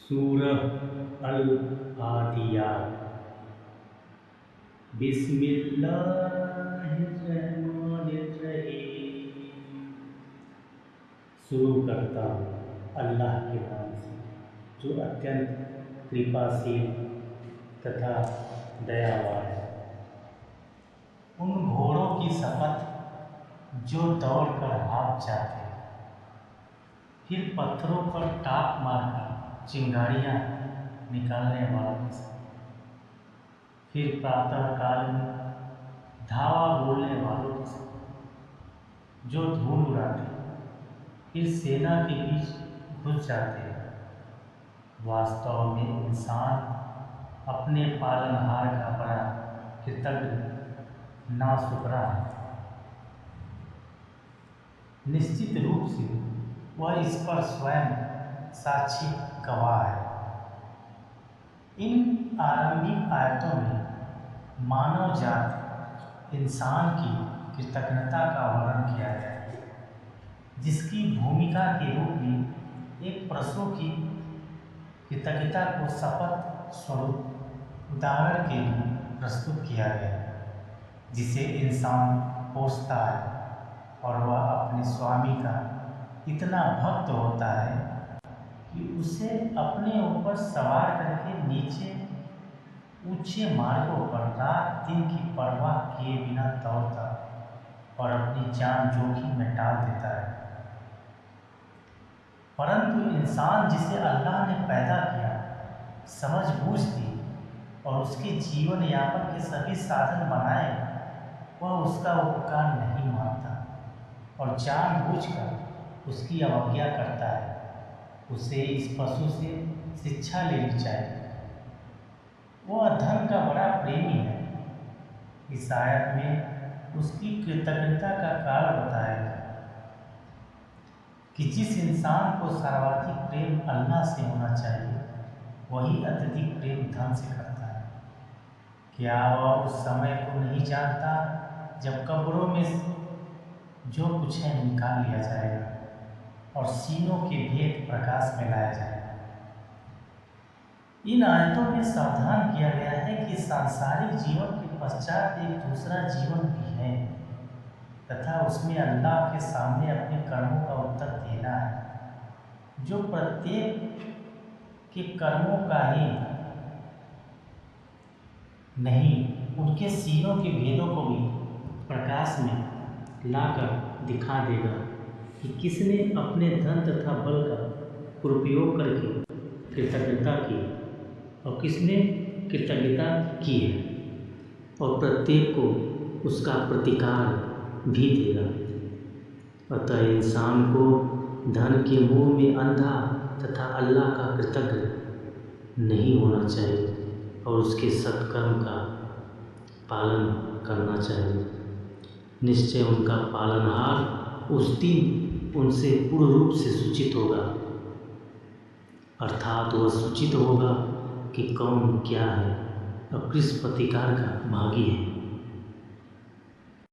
सूरह अल आदियात। बिस्मिल्लाहिर्रहमानिर्रहीम। शुरू करता हूँ अल्लाह के नाम से जो अत्यंत कृपाशील तथा दयावान है। उन घोड़ों की शपथ जो दौड़कर भाग जाते हैं, फिर पत्थरों पर टाप मारकर चिंगारियाँ निकालने वालों से, फिर प्रातःकाल में धावा बोलने वालों से जो धूल उड़ाते हैं, फिर सेना के बीच घुस जाते हैं। वास्तव में इंसान अपने पालनहार का बड़ा कृतज्ञ नाशुक्रा है। निश्चित रूप से वह इस पर स्वयं साक्षी गवाह है। इन आरंभिक आयतों में मानव जात इंसान की कृतज्ञता का वर्णन किया गया है, जिसकी भूमिका के रूप में एक पशु की कृतज्ञता को शपथ स्वरूप उदाहरण के लिए प्रस्तुत किया गया है, जिसे इंसान पोसता है और वह अपने स्वामी का इतना भक्त होता है कि उसे अपने ऊपर सवार करके नीचे ऊंचे मार्गों पर रात दिन की परवाह किए बिना दौड़ता और अपनी जान जोखिम में डाल देता है। परंतु इंसान जिसे अल्लाह ने पैदा किया, समझ बूझ दी और उसके जीवन यापन के सभी साधन बनाए, वह उसका उपकार नहीं मानता और जानबूझकर उसकी अवज्ञा करता है। उसे इस पशु से शिक्षा लेनी चाहिए। वह धन का बड़ा प्रेमी है। इस आयत में उसकी कृतज्ञता का कारण बताया गया कि जिस इंसान को सर्वाधिक प्रेम अल्लाह से होना चाहिए, वही अत्यधिक प्रेम धन से करता है। क्या वह उस समय को नहीं जानता जब कब्रों में जो कुछ है निकाल लिया जाएगा और सीनों के भेद प्रकाश में लाया जाएगा। इन आयतों में सावधान किया गया है कि सांसारिक जीवन के पश्चात एक दूसरा जीवन भी है तथा उसमें अल्लाह के सामने अपने कर्मों का उत्तर देना है, जो प्रत्येक के कर्मों का ही नहीं, उनके सीनों के भेदों को भी प्रकाश में लाकर दिखा देगा कि किसने अपने धन तथा बल का दुरुपयोग करके कृतज्ञता की और किसने कृतज्ञता की है, और प्रत्येक को उसका प्रतिकार भी देगा। अतः इंसान को धन के मोह में अंधा तथा अल्लाह का कृतज्ञ नहीं होना चाहिए और उसके सत्कर्म का पालन करना चाहिए। निश्चय उनका पालनहार उस दिन उनसे पूर्ण रूप से सूचित होगा, अर्थात वह सूचित होगा कि कौन क्या है और किस प्रतिकार का भागी है।